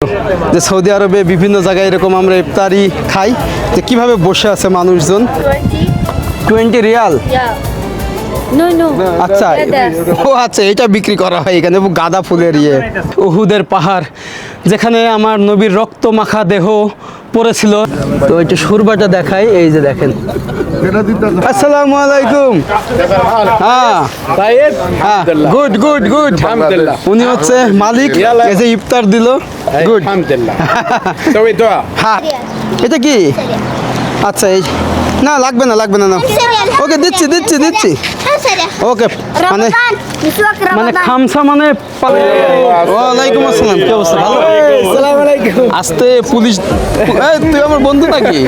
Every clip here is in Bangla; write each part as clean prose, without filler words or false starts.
যে সৌদি আরবে বিভিন্ন জায়গায় এরকম আমরা ইফতারি খাই, যে কিভাবে বসে আছে মানুষজন। 20 রিয়াল। আচ্ছা, ও আচ্ছা, এটা বিক্রি করা হয় এখানে গাঁদা ফুলের উহুদের পাহাড়, যেখানে আমার নবীর রক্ত মাখা দেহ পড়েছিল। তো এটা সুরবাটা দেখাই, এই যে দেখেন। আসসালামু আলাইকুম। হ্যাঁ, গুড গুড গুড। উনি হচ্ছে মালিক, এই যে ইফতার দিল। গুড, হ্যাঁ। এটা কি? আচ্ছা, এই না লাগবে না, লাগবে না, না। ওকে, দিচ্ছি দিচ্ছি দিচ্ছি। ওকে, মানে মানে খামসা মানে। ওয়ালাইকুম আসসালাম, কি অবস্থা? ভালো? আসসালামু আলাইকুম। আস্তে, পুলিশ। তুই আমার বন্ধু নাকি?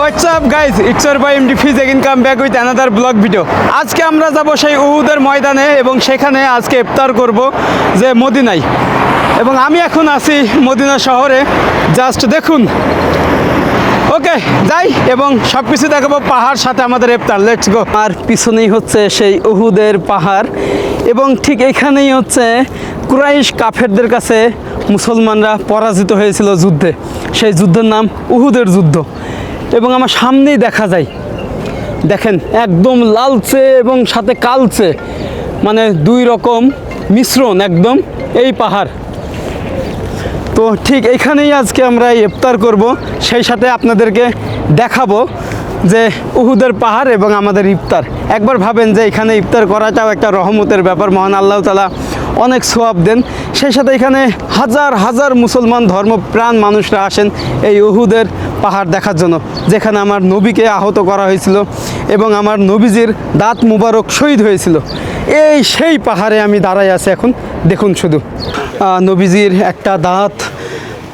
What's up guys, it's your boy MD Fiz again, come back with another vlog video. আজকে আমরা যাব সেই উহুদের ময়দানে এবং সেখানে আজকে ইফতার করব যে মদিনায়, এবং আমি এখন আছি মদিনা শহরে। জাস্ট দেখুন। ওকে, যাই এবং সব কিছু দেখাবো, পাহাড় সাথে আমাদের ইফতার। Let's go. আর পিছনেই হচ্ছে সেই উহুদের পাহাড়, এবং ঠিক এখানেই হচ্ছে কুরাইশ কাফেরদের কাছে মুসলমানরা পরাজিত হয়েছিল যুদ্ধে। সেই যুদ্ধের নাম উহুদের যুদ্ধ, এবং আমার সামনেই দেখা যায়, দেখেন একদম লালচে এবং সাথে কালচে, মানে দুই রকম মিশ্রণ একদম এই পাহাড়। তো ঠিক এখানেই আজকে আমরা ইফতার করব, সেই সাথে আপনাদেরকে দেখাবো যে উহুদের পাহাড় এবং আমাদের ইফতার। একবার ভাবেন যে এখানে ইফতার করাটাও একটা রহমতের ব্যাপার, মহান আল্লাহ তাআলা অনেক সওয়াব দেন। সেই সাথে এখানে হাজার হাজার মুসলমান ধর্মপ্রাণ মানুষরা আসেন এই উহুদের পাহাড় দেখার জন্য, যেখানে আমার নবীকে আহত করা হয়েছিল এবং আমার নবীজির দাঁত মুবারক শহীদ হয়েছিল। এই সেই পাহাড়ে আমি দাঁড়াই আছি এখন। দেখুন শুধু, নবীজির একটা দাঁত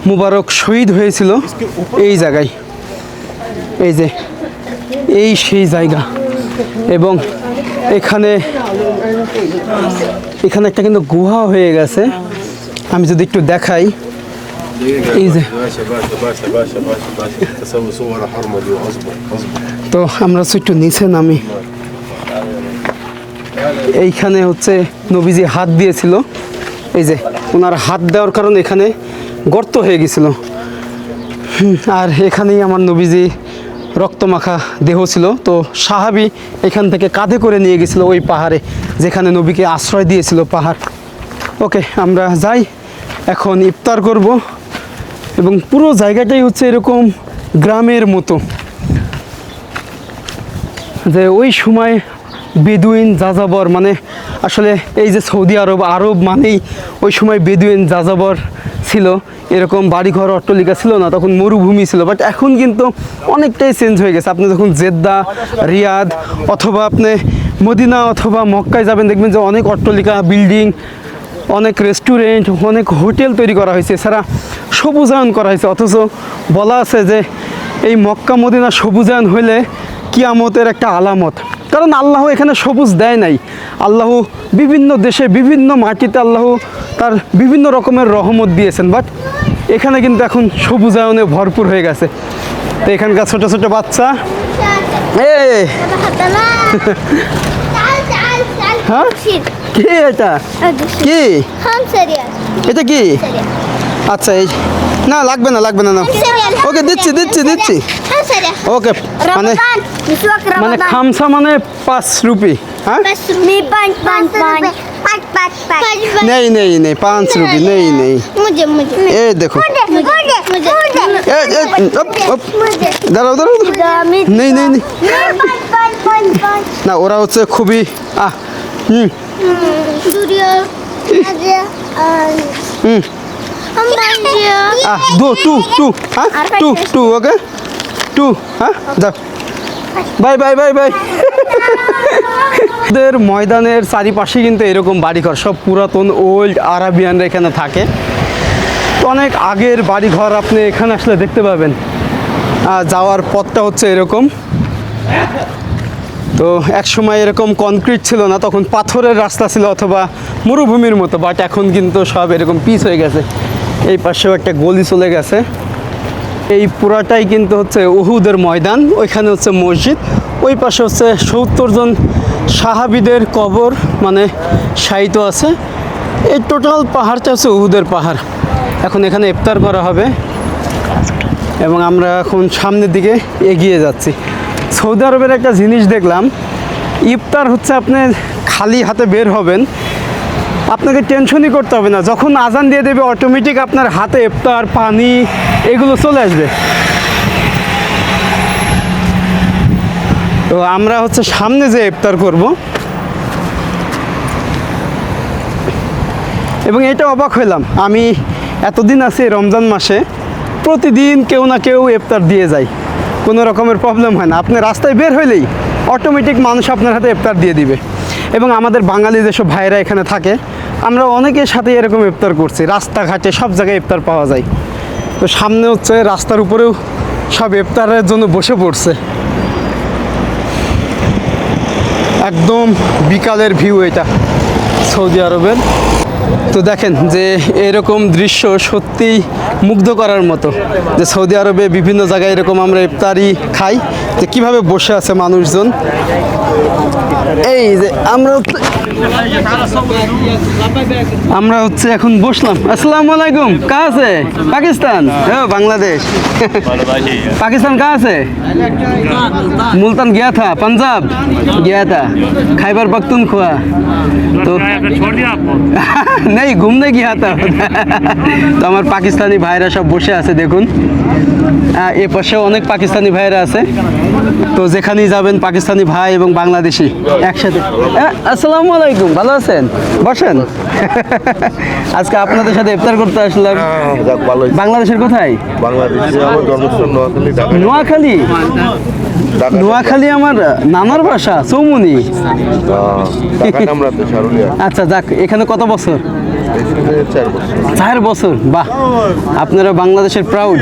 মুবারক শহীদ হয়েছিল এই জায়গায়। এই যে এই সেই জায়গা, এবং এখানে এখানে একটা কিন্তু গুহা হয়ে গেছে। আমি যদি একটু দেখাই, এই যে, তো আমরা একটু নিচে নামি। এইখানে হচ্ছে নবীজি হাত দিয়েছিল, এই যে ওনার হাত দেওয়ার কারণে এখানে গর্ত হয়ে গেছিল। আর এখানেই আমার নবীজি রক্তমাখা দেহ ছিল। তো সাহাবী এখান থেকে কাঁধে করে নিয়ে গেছিল ওই পাহাড়ে, যেখানে নবীকে আশ্রয় দিয়েছিল পাহাড়। ওকে, আমরা যাই এখন ইফতার করব, এবং পুরো জায়গাটাই হচ্ছে এরকম গ্রামের মতো, যে ওই সময় বেদুইন যাযাবর, মানে আসলে এই যে সৌদি আরব মানেই ওই সময় বেদুইন যাযাবর ছিল। এরকম বাড়িঘর অট্টালিকা ছিল না, তখন মরুভূমি ছিল। বাট এখন কিন্তু অনেকটাই চেঞ্জ হয়ে গেছে। আপনি যখন জেদ্দা, রিয়াদ অথবা আপনি মদিনা অথবা মক্কায় যাবেন, দেখবেন যে অনেক অট্টালিকা, বিল্ডিং, অনেক রেস্টুরেন্ট, অনেক হোটেল তৈরি করা হয়েছে, এছাড়া সবুজায়ন করা হয়েছে। অথচ বলা আছে যে এই মক্কা মদিনা সবুজায়ন হইলে কিয়ামতের একটা আলামত, কারণ আল্লাহ এখানে সবুজ দেয় নাই। আল্লাহ বিভিন্ন দেশে, বিভিন্ন মাটিতে আল্লাহ তার বিভিন্ন রকমের রহমত দিয়েছেন, বাট এখানে কিন্তু এখন সবুজায়নে ভরপুর হয়ে গেছে। তো এখানকার ছোট ছোট বাচ্চা, হ্যাঁ, কি এটা? কি এটা কি? আচ্ছা, এই না লাগবে না, লাগবে না, না। ওকে, দিচ্ছি দিচ্ছি দিচ্ছি। ওকে, মানে মানে খামসা মানে 5 রুপি। হ্যাঁ, नहीं नहीं नहीं 5 रुपये नहीं नहीं। ये देखो, দাঁড়াও দাঁড়াও, নেই নেই নেই না, ওরা হচ্ছে খুবই টু ওকে, টু। হ্যাঁ, যাও, বাই বাই বাই বাই। ওদের ময়দানের চারিপাশে কিন্তু এরকম বাড়িঘর, সব পুরাতন ওল্ড আরাবিয়ানরা এখানে থাকে। তো অনেক আগের বাড়িঘর আপনি এখানে আসলে দেখতে পাবেন। যাওয়ার পথটা হচ্ছে এরকম। তো এক সময় এরকম কনক্রিট ছিল না, তখন পাথরের রাস্তা ছিল অথবা মরুভূমির মতো, বাট এখন কিন্তু সব এরকম পিচ হয়ে গেছে। এই পাশেও একটা গলি চলে গেছে। এই পুরাটাই কিন্তু হচ্ছে উহুদের ময়দান। ওইখানে হচ্ছে মসজিদ, ওই পাশে হচ্ছে 70 জন সাহাবীদের কবর মানে শায়িত আছে। এই টোটাল পাহাড়টা হচ্ছে উহুদের পাহাড়। এখন এখানে ইফতার করা হবে এবং আমরা এখন সামনের দিকে এগিয়ে যাচ্ছি। সৌদি আরবের একটা জিনিস দেখলাম, ইফতার হচ্ছে আপনি খালি হাতে বের হবেন, আপনাকে টেনশনই করতে হবে না। যখন আজান দিয়ে দেবে অটোমেটিক আপনার হাতে ইফতার, পানি এগুলো চলে আসবে। তো আমরা হচ্ছে সামনে যে ইফতার করব, এবং এটা অবাক হইলাম, আমি এতদিন আছি রমজান মাসে, প্রতিদিন কেউ না কেউ ইফতার দিয়ে যায়, কোনো রকমের প্রবলেম হয় না। আপনি রাস্তায় বের হইলেই অটোমেটিক মানুষ আপনার হাতে ইফতার দিয়ে দিবে। এবং আমাদের বাঙালি যেসব ভাইরা এখানে থাকে, আমরা অনেকের সাথে এরকম ইফতার করছি, রাস্তাঘাটে সব জায়গায় ইফতার পাওয়া যায়। তো সামনে হচ্ছে রাস্তার উপরেও সব ইফতারের জন্য বসে পড়ছে। একদম বিকালের ভিউ এটা সৌদি আরবের। তো দেখেন যে এরকম দৃশ্য সত্যিই মুগ্ধ করার মতো, যে সৌদি আরবে বিভিন্ন জায়গায় এরকম আমরা ইফতারি খাই, যে কীভাবে বসে আছে মানুষজন। এই যে আমরা হচ্ছে এখন বসলাম। আসসালামু আলাইকুম। কা আছে? পাকিস্তান? হ্যাঁ, বাংলাদেশ। पाकिस्तान कहाँ से? मुल्तान गया था, पंजाब गया था, खैबर पख्तूनख्वा। तो छोड़ दिया आपको? नहीं, घूमने गया था। তো আমার পাকিস্তানি ভাইরা সব বসে আছে দেখুন, এ পাশে অনেক পাকিস্তানি ভাইরা আছে। তো যেখানেই যাবেন পাকিস্তানি ভাই এবং বাংলাদেশি একসাথে। আসসালামু আলাইকুম, ভালো আছেন? বসেন। আজকে আপনাদের সাথে ইফতার করতে আসলাম। বাংলাদেশের কোথায়? বাংলাদেশে আমার জন্মস্থান নোয়াখালী, ঢাকা। নোয়াখালী? নোয়াখালী আমার নানার বাসা, চৌমুনি। ঢাকা নামরাতে সারুলিয়া। আচ্ছা, যাক, এখানে কত বছর? এখানে 4 বছর। 4 বছর, বাহ, আপনারা বাংলাদেশের প্রাউড।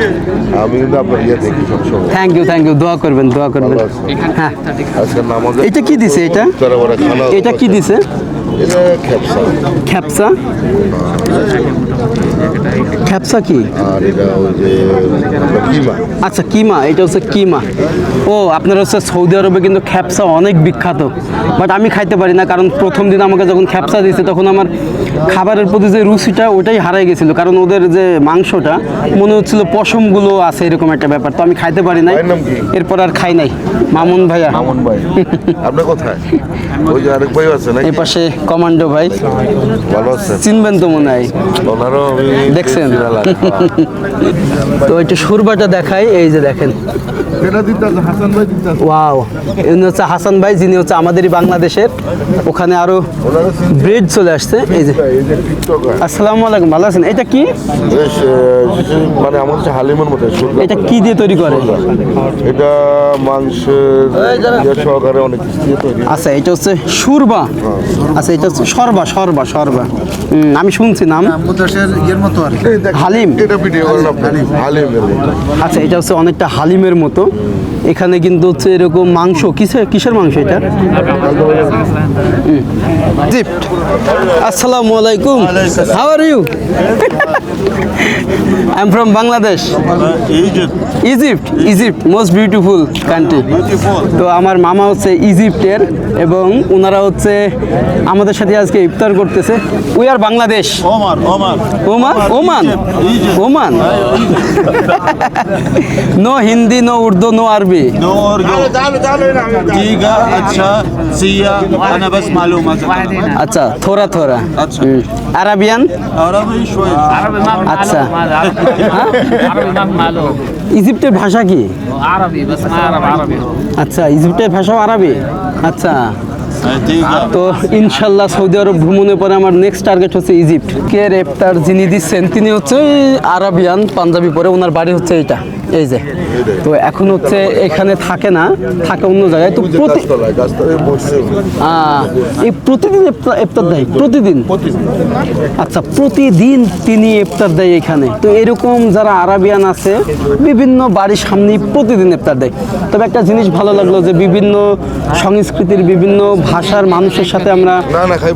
আমি কিন্তু আপনার দেখি সবসময়। থ্যাংক ইউ, দোয়া করবেন, দোয়া করবেন। ভালো আছি। হ্যাঁ, আজকে নামাজ। এটা কি দিছে? এটা খানা। এটা কি দিছে? এটা খেপসা। খ্যাপসা? খ্যাপসা কি? আর এটা ওই যে কিমা। আচ্ছা, কিমা। এটা হচ্ছে কিমা। ও, আপনারা হচ্ছে সৌদি আরবে কিন্তু খ্যাপসা অনেক বিখ্যাত, বাট আমি খাইতে পারি না, কারণ প্রথম দিন আমাকে যখন খ্যাপসা দিয়েছে তখন আমার খাবারের প্রতি যে রুচিটা ওটাই হারাই গেছিলো, কারণ ওদের যে মাংসটা মনে হচ্ছিল পশমগুলো আছে, এরকম একটা ব্যাপার। তো আমি খাইতে পারি নাই, ভাইয়ের নাম কি? এরপর আর খাই নাই। মামুন ভাইয়া। মামুন ভাই। আপনি কোথায়? ওই যে আরেক ভাই আছে নাকি? এই পাশে কমান্ডো ভাই, ভালো আছেন? চিনবেন তো মনে হয়, ওনারও আমি দেখছেন? চিনালাম। তো একটু সুরবাটা দেখাই, এই যে দেখেন। এটা দিতে আছে হাসান ভাই, দিতে আছে। ওয়াও, ইনি হচ্ছে হাসান ভাই, যিনি হচ্ছে আমাদেরই বাংলাদেশের। ওখানে আরো ব্রেড চলে আসছে, এই যে। এই যে টিকটকার। আসসালামু আলাইকুম, ভালো আছেন? এটা কি? বেশ, মানে আমার হচ্ছে হালিমের মতো। এটা কি দিয়ে তৈরি করে? এটা মাংসের ইয়ে সহকারে অনেক কিছু দিয়ে তৈরি। আচ্ছা, এটা হচ্ছে সুরবা। আচ্ছা, এটা হচ্ছে সরবা। আমি শুনছি নাম হালিম। এটা ভিডিও করেন আপনি? হালিমের মতো। আচ্ছা, এটা হচ্ছে অনেকটা হালিমের মতো। এখানে কিন্তু হচ্ছে এরকম মাংস, কিসের মাংস এটা? জি। আসসালামু আলাইকুম, how are you? I am from Bangladesh. Egypt most beautiful country. তো আমার মামা হচ্ছে ইজিপ্টের, এবং ওনারা হচ্ছে আমাদের সাথে আজকে ইফতার করতেছে। We are Bangladesh. Oman. No Hindi, no Urdu, no Arabi. ठीक है, अच्छा सिया अना बस मालूमात। अच्छा, थोड़ा अच्छा। अरबियन। अरबी शोय। अच्छा। हाँ? मालूम। इजिप्टेर भाषा की? عربي بس ما أعرف عربي هو। अच्छा, ইজিপ্টের ভাষাও আরবি। আচ্ছা, ठीक है। তো ইনশাল্লাহ সৌদি আরব ভ্রমণের পরে আমার নেক্সট টার্গেট হচ্ছে ইজিপ্ট। কে ইফতার যিনি দিচ্ছেন তিনি হচ্ছে আরাবিয়ান, পাঞ্জাবি পরে, ওনার বাড়ি হচ্ছে এইটা, এই যে। তো এখন হচ্ছে এখানে থাকে না, থাকে অন্য জায়গায়। তো গাছতলায় বসে। এই প্রতিদিন ইফতার দেয়? প্রতিদিন? আচ্ছা, প্রতিদিন তিনি ইফতার দেয় এখানে। তো এরকম যারা আরাবিয়ান আছে বিভিন্ন বাড়ির সামনেই প্রতিদিন ইফতার দেয়। তবে একটা জিনিস ভালো লাগলো যে বিভিন্ন সংস্কৃতির, বিভিন্ন ভাষার মানুষের সাথে আমরা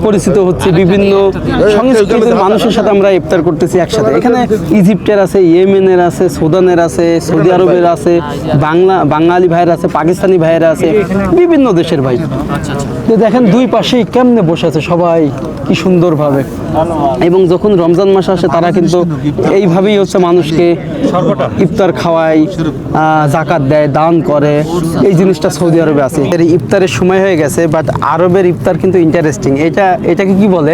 পরিচিত হচ্ছি, বিভিন্ন সংস্কৃতির মানুষের সাথে আমরা ইফতার করতেছি একসাথে। এখানে ইজিপ্টের আছে, ইয়েমেনের আছে, সুদানের আছে, সৌদি আরবের আছে, বাঙালি ভাইয়ের আছে, পাকিস্তানি ভাইয়েরা আছে, বিভিন্ন দেশের ভাই। তো দেখেন দুই পাশেই কেমনে বসে আছে সবাই কি সুন্দরভাবে। এবং যখন রমজান মাস আসে তারা কিন্তু এইভাবেই হচ্ছে মানুষকে ইফতার খাওয়ায়, জাকাত দেয়, দান করে। এই জিনিসটা সৌদি আরবে আছে। এর ইফতারের সময় হয়ে গেছে, বাট আরবের ইফতার কিন্তু ইন্টারেস্টিং। এটাকে কি বলে?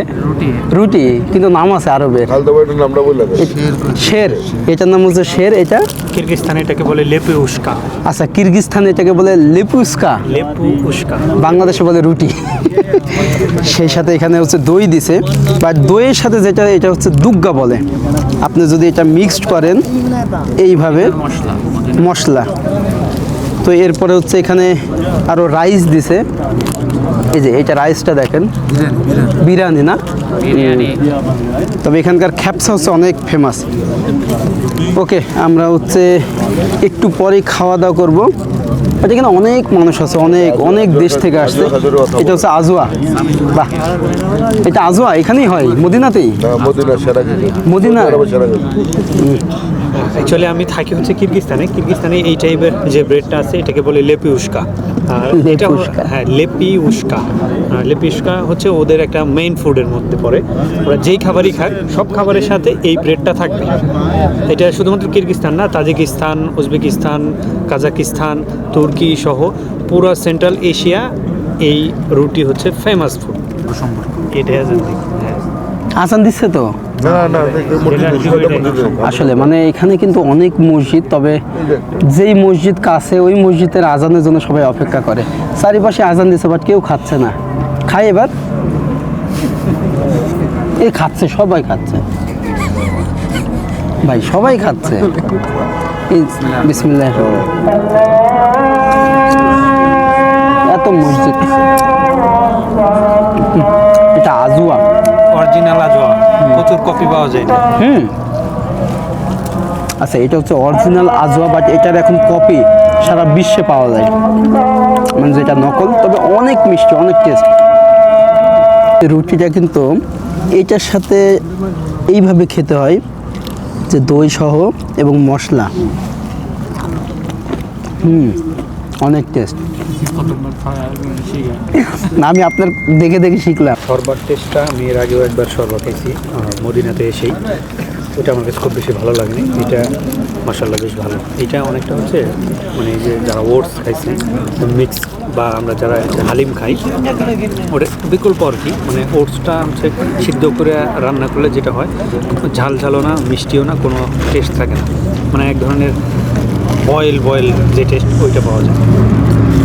রুটি, কিন্তু নাম আছে আরবের। খালদা ভাইটার নামটা বললে শের, এটার নাম হচ্ছে শের। এটা কিরগিজস্তানে এটাকে বলে লেপুউশকা। আচ্ছা, কিরগিজস্তানে এটাকে বলে লেপুস্কা, লেপুউশকা। বাংলাদেশে বলে রুটি। সেই সাথে এখানে হচ্ছে দই দিছে, বাট দইয়ের সাথে যেটা এটা হচ্ছে দুগ্গা বলে। আপনি যদি এটা মিক্সড করেন এইভাবে মশলা, তো এরপরে হচ্ছে এখানে আরো রাইস দিছে। এই যে এটা রাইসটা দেখেন, বিরিয়ানি না? বিরিয়ানি। তবে এখানকার খ্যাপসা হচ্ছে অনেক ফেমাস। ওকে, আমরা হচ্ছে একটু পরে খাওয়া দাওয়া করবো। এটা এখানে অনেক মানুষ আছে, অনেক দেশ থেকে আসছে। এটা হচ্ছে আজওয়া। বাহ, এটা আজওয়া এখানেই হয়, মদিনাতেই? মদিনা সেরা কিছু মদিনা সেরা কিছু অ্যাকচুয়ালি আমি থাকি হচ্ছে কিরগিজস্তানে এই টাইপের যে ব্রেডটা আছে এটাকে বলে লেপিউশকা। আর এটা লেপিউশকা। হ্যাঁ, লেপিউশকা। লেপিউশকা হচ্ছে ওদের একটা মেইন ফুডের মধ্যে পড়ে। ওরা যেই খাবারই খায় সব খাবারের সাথে এই ব্রেডটা থাকবে। এটা শুধুমাত্র কিরগিজস্তান না, তাজিকিস্তান, উজবেকিস্তান, কাজাকিস্তান, তুর্কি সহ পুরো সেন্ট্রাল এশিয়া এই রুটি হচ্ছে ফেমাস ফুড। এটাই আছে। হ্যাঁ, আজান দিচ্ছে তো। না মসজিদে আসলে মানে এখানে কিন্তু অনেক মসজিদ, তবে যেই মসজিদ কাছে ওই মসজিদের আজানের জন্য সবাই অপেক্ষা করে। চারিপাশে আজান দিচ্ছে, বাট কেউ খাচ্ছে না। খায় এবার, এ খাচ্ছে, সবাই খাচ্ছে ভাই, সবাই খাচ্ছে। বিসমিল্লাহ, এত মসজিদ। এটা আজওয়া, অরিজিনাল আজওয়া, প্রচুর কপি পাওয়া যায় না। আচ্ছা, এটা হচ্ছে অরিজিনাল আজওয়া, বাট এটার এখন কপি সারা বিশ্বে পাওয়া যায়, মানে যেটা নকল। তবে অনেক মিষ্টি, অনেক টেস্ট। রুটিটা কিন্তু এইটার সাথে এইভাবে খেতে হয়, যে দই সহ এবং মশলা। অনেক টেস্ট। না, আমি আপনার দেখে দেখে শিখলাম। শরবত টেস্টটা আমি এর আগেও একবার শরবত খেয়েছি মদিনাতে এসেই। ওটা আমার কাছে খুব বেশি ভালো লাগেনি। এটা মাশাআল্লাহ বেশ ভালো। এটা অনেকটা হচ্ছে মানে এই যে যারা ওটস খাইছে মিক্স, বা আমরা যারা হালিম খাই ওটা বিকল্প আর কি। মানে ওটসটা হচ্ছে সিদ্ধ করে রান্না করলে যেটা হয়, ঝাল ঝালও না, মিষ্টিও না, কোনো টেস্ট থাকে না। মানে এক ধরনের বয়েল যে টেস্ট ওইটা পাওয়া যায়।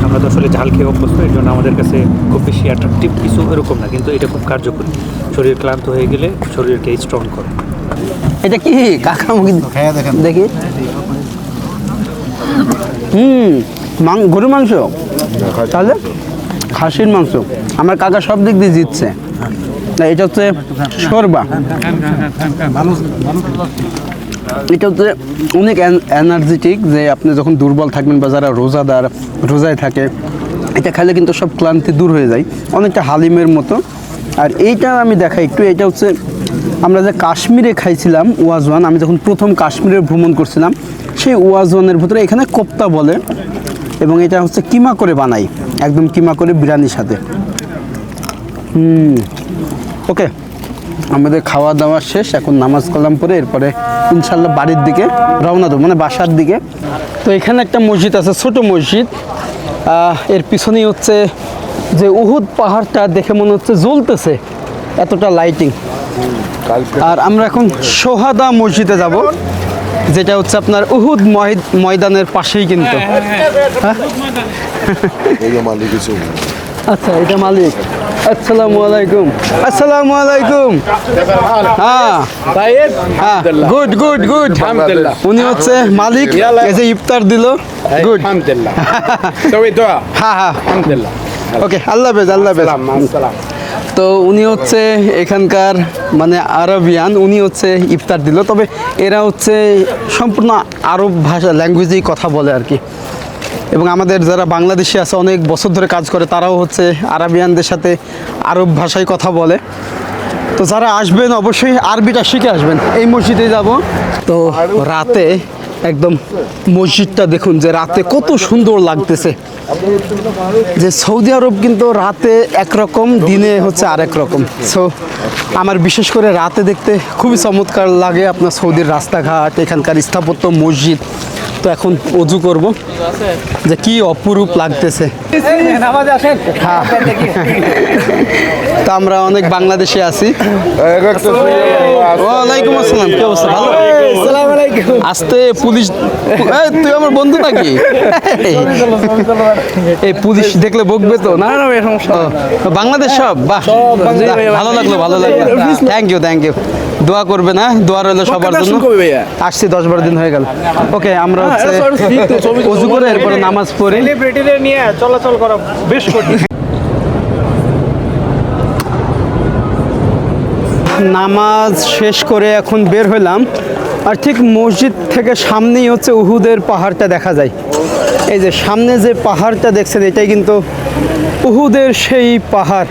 আমরা তো আসলে ঝাল খেয়ে অভ্যস্ত, এর জন্য আমাদের কাছে খুব বেশি অ্যাট্রাকটিভ কিছু এরকম না, কিন্তু এটা খুব কার্যকরী। শরীর ক্লান্ত হয়ে গেলে শরীরকে স্ট্রং করে। এটা কি কাকা মুখে দেখি? গরুর মাংস, তাহলে খাসির মাংস। আমার কাকা সব দিক দিয়ে জিতছে। না, এটা হচ্ছে শোরবা। এটা হচ্ছে অনেক এনার্জেটিক, যে আপনি যখন দুর্বল থাকবেন বা যারা রোজায় থাকে, এটা খেলে কিন্তু সব ক্লান্তি দূর হয়ে যায়, অনেকটা হালিমের মতো। আর এইটা আমি দেখাই একটু, এটা হচ্ছে আমরা যে কাশ্মীরে খাইছিলাম ওয়াজওয়ান, আমি যখন প্রথম কাশ্মীরে ভ্রমণ করছিলাম, সেই ওয়াজওয়ানের ভিতরে এখানে কোপ্তা বলে, এবং এটা হচ্ছে কিমা করে বানাই, একদম কিমা করে বিরিয়ানির সাথে। ওকে, আমাদের খাওয়া দাওয়া শেষ, এখন নামাজ কালাম পরে এরপরে ইনশাল্লাহ বাড়ির দিকে রওনা দেবো, মানে বাসার দিকে। তো এখানে একটা মসজিদ আছে, ছোট মসজিদ। এর পিছনেই হচ্ছে যে উহুদ পাহাড়টা, দেখে মনে হচ্ছে জ্বলতেছে, এতটা লাইটিং। আর আমরা এখন সোহাদা মসজিদে যাব, যেটা হচ্ছে আপনার উহুদ ময়দানের পাশেই কিন্তু। এই যে মালিক কিছু আচ্ছা, এটা মালিক। আসসালামু আলাইকুম। আসসালামু আলাইকুম। হ্যাঁ, গুড গুড গুড। আলহামদুলিল্লাহ। উনি হচ্ছে মালিক, এই যে ইফতার দিল। গুড, আলহামদুলিল্লাহ। সবাই দোয়া। হ্যাঁ, আলহামদুলিল্লাহ। ওকে, আল্লাহ হাফেজ, আল্লাহ হাফেজ। আসসালাম। তো উনি হচ্ছে এখানকার মানে আরবিয়ান, উনি হচ্ছে ইফতার দিল। তবে এরা হচ্ছে সম্পূর্ণ আরব ভাষা, ল্যাঙ্গুয়েজেই কথা বলে আর কি। এবং আমাদের যারা বাংলাদেশি আছে, অনেক বছর ধরে কাজ করে, তারাও হচ্ছে আরবিয়ানদের সাথে আরব ভাষায় কথা বলে। তো যারা আসবেন অবশ্যই আরবিটা শিখে আসবেন। এই মসজিদে যাব। তো রাতে একদম মসজিদটা দেখুন যে রাতে কত সুন্দর লাগতেছে। যে সৌদি আরব কিন্তু রাতে একরকম, দিনে হচ্ছে আরেক রকম। সো আমার বিশেষ করে রাতে দেখতে খুবই চমৎকার লাগে আপনার সৌদির রাস্তাঘাট, এখানকার স্থাপত্য, মসজিদ। তো এখন অজু করব, যে কি অপরূপ লাগতেছে। হ্যাঁ। তো আমরা অনেক বাংলাদেশে আছি। ওয়ালাইকুম আসসালাম, কি অবস্থা? ভালো? আস্তে পুলিশ, এই, তুই আমার বন্ধু নাকি? এই পুলিশ দেখলে বকবে তো না? ও, বাংলাদেশ সব? বাহ, ভালো লাগলো, ভালো লাগলো। Thank you, thank you. দোয়া করবে না? দোয়া রইলো সবার জন্য। আসছি 10-12 দিন হয়ে গেল। ওকে, আমরা হচ্ছে অজু করে এরপরে নামাজ পড়ি। সেলিব্রিটিদের নিয়ে চলাচল করা বেশ কঠিন। নামাজ শেষ করে এখন বের হলাম, আর ঠিক মসজিদ থেকে সামনেই হচ্ছে উহুদের পাহাড়টা দেখা যায়। এই যে সামনে যে পাহাড়টা দেখছেন, এটাই কিন্তু উহুদের সেই পাহাড়,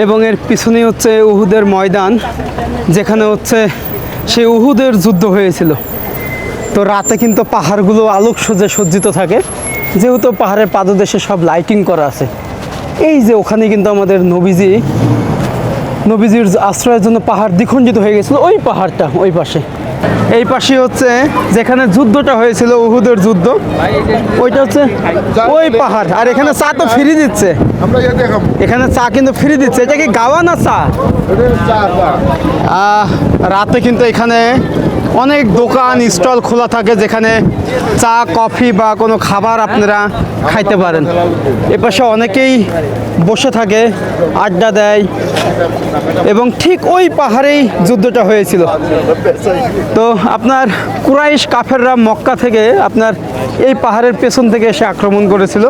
এবং এর পিছনেই হচ্ছে উহুদের ময়দান, যেখানে হচ্ছে সেই উহুদের যুদ্ধ হয়েছিল। তো রাতে কিন্তু পাহাড়গুলো আলোকসজ্জায় সজ্জিত থাকে, যেহেতু পাহাড়ের পাদদেশে সব লাইটিং করা আছে। এই যে ওখানে কিন্তু আমাদের নবীজির আশ্রয়ের জন্য পাহাড় দ্বিখণ্ডিত হয়ে গেছিল, ওই পাহাড়টা ওই পাশে। এই পাশে হচ্ছে যেখানে যুদ্ধটা হয়েছিল, উহুদের যুদ্ধ, ওইটা হচ্ছে ওই পাহাড়। আর এখানে চা তো ফ্রি দিচ্ছে, এখানে চা কিন্তু ফ্রি দিচ্ছে। এটা কি গাওয়া না চা? রাতে কিন্তু এখানে অনেক দোকান স্টল খোলা থাকে, যেখানে চা, কফি বা কোনো খাবার আপনারা খাইতে পারেন। এপাশে অনেকেই বসে থাকে, আড্ডা দেয়, এবং ঠিক ওই পাহাড়েই যুদ্ধটা হয়েছিল। তো আপনার কুরাইশ কাফেররা মক্কা থেকে আপনার এই পাহাড়ের পেছন থেকে এসে আক্রমণ করেছিল,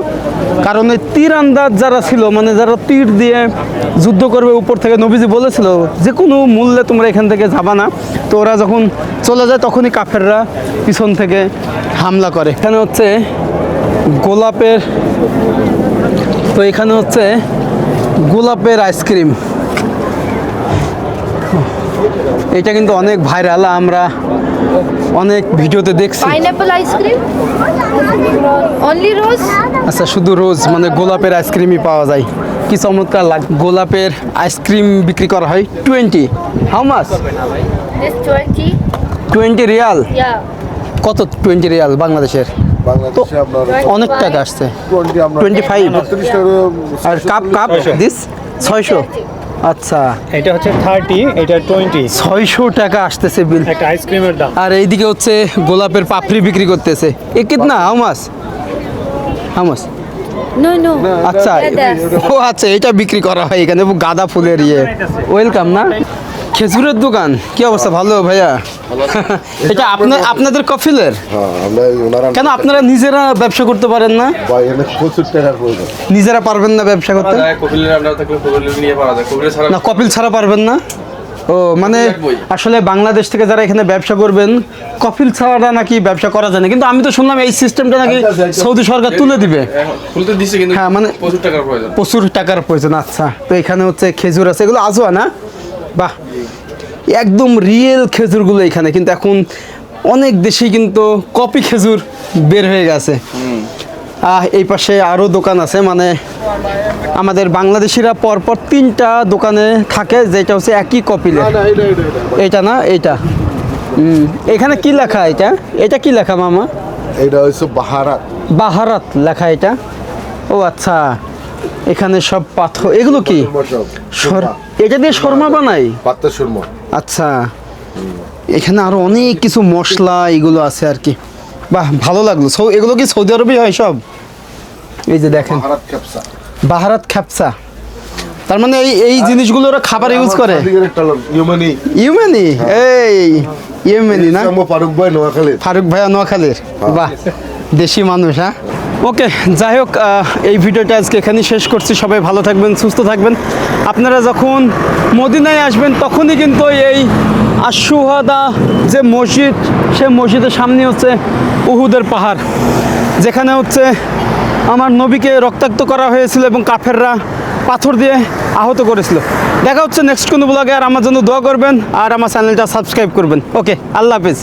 কারণ এই তীর আন্দাজ যারা ছিল, মানে যারা তীর দিয়ে যুদ্ধ করবে উপর থেকে, নবীজি বলেছিল যে কোনো মূল্যে তোমরা এখান থেকে যাবা না। তো ওরা যখন চলে যায়, তখনই কাফেররা পিছন থেকে হামলা করে। এখানে হচ্ছে গোলাপের, তো এখানে হচ্ছে গোলাপের আইসক্রিম, এটা কিন্তু অনেক ভাইরাল, আমরা অনেক ভিডিওতে দেখছি। পাইনাপল আইসক্রিম অনলি রোজ। আচ্ছা, শুধু রোজ, মানে গোলাপের আইসক্রিমই পাওয়া যায়। কি চমৎকার লাগে। গোলাপের আইসক্রিম বিক্রি করা হয় 20। How much? This 20 20 riyal. Yeah কত 20 রিয়াল বাংলাদেশের? বাংলাদেশে আপনার অনেক টাকা আসছে। 25 আর কাপ দিস 600। আচ্ছা, এটা হচ্ছে 30, এটা 20। 600 টাকা আসতেছে বিল। একটা আইসক্রিমের দাম। আর এইদিকে হচ্ছে গোলাপের পাপড়ি বিক্রি করতেছে। এ কিতনা? How much? How much? No no আচ্ছা, ও আচ্ছা, এটা বিক্রি করা হয় এখানে, গাঁদা ফুলের ইয়ে। ওয়েলকাম না? খেজুরের দোকান, কি অবস্থা? ভালো ভাইয়া? এটা আপনাদের কফিলের? কেন আপনারা নিজেরা ব্যবসা করতে পারেন না? প্রচুর টাকার প্রয়োজন। নিজেরা পারবেন না ব্যবসা করতে? না, কপিল ছাড়া পারবেন না? ও, মানে আসলে বাংলাদেশ থেকে যারা এখানে ব্যবসা করবেন, কপিল ছাড়া নাকি ব্যবসা করা যায় না। কিন্তু আমি তো শুনলাম এই সিস্টেমটা নাকি সৌদি সরকার তুলে দিবে। হ্যাঁ, মানে প্রচুর টাকার প্রয়োজন। আচ্ছা, তো এখানে হচ্ছে খেজুর আছে, এগুলো আজোয়া না? বাহ, একদম রিয়েল খেজুরগুলো এখানে। কিন্তু এখন অনেক দেশেই কিন্তু কপি খেজুর বের হয়ে গেছে। এই পাশে আরও দোকান আছে, মানে আমাদের বাংলাদেশিরা পরপর 3টা দোকানে থাকে, যেটা হচ্ছে একই কপিলের। এটা না, এইটা। এখানে কি লেখা? এটা কি লেখা মামা? এটা হচ্ছে বাহারাত। বাহারাত লেখা এটা? ও আচ্ছা, এখানে সব পাথর। এগুলো কি? এটা দিয়ে শর্মা বানাই? পাত্তা সুরমা। আচ্ছা, এখানে আরো অনেক কিছু মশলা এগুলো আছে আর কি। বাহ, ভালো লাগলো। এগুলো কি সৌদি আরবেই হয় সব? এই যে দেখেন, বাহারাত খ্যাপসা। তার মানে এই জিনিসগুলো ওরা খাবার ইউজ করে। ইউমেনি? এই ইয়েমেনি না? ফারুক ভাইয়া নোয়াখালীর। বাহ, দেশি মানুষ। হ্যাঁ, ওকে, যাই হোক, এই ভিডিওটা আজকে এখানেই শেষ করছি। সবাই ভালো থাকবেন, সুস্থ থাকবেন। আপনারা যখন মদিনায় আসবেন, তখনই কিন্তু এই আশুহাদা যে মসজিদ, সে মসজিদের সামনে হচ্ছে উহুদের পাহাড়, যেখানে হচ্ছে আমার নবীকে রক্তাক্ত করা হয়েছিল এবং কাফেররা পাথর দিয়ে আহত করেছিল। দেখা হচ্ছে নেক্সট কোনো ব্লগে। আর আমার জন্য দোয়া করবেন, আর আমার চ্যানেলটা সাবস্ক্রাইব করবেন। ওকে, আল্লাহ হাফেজ।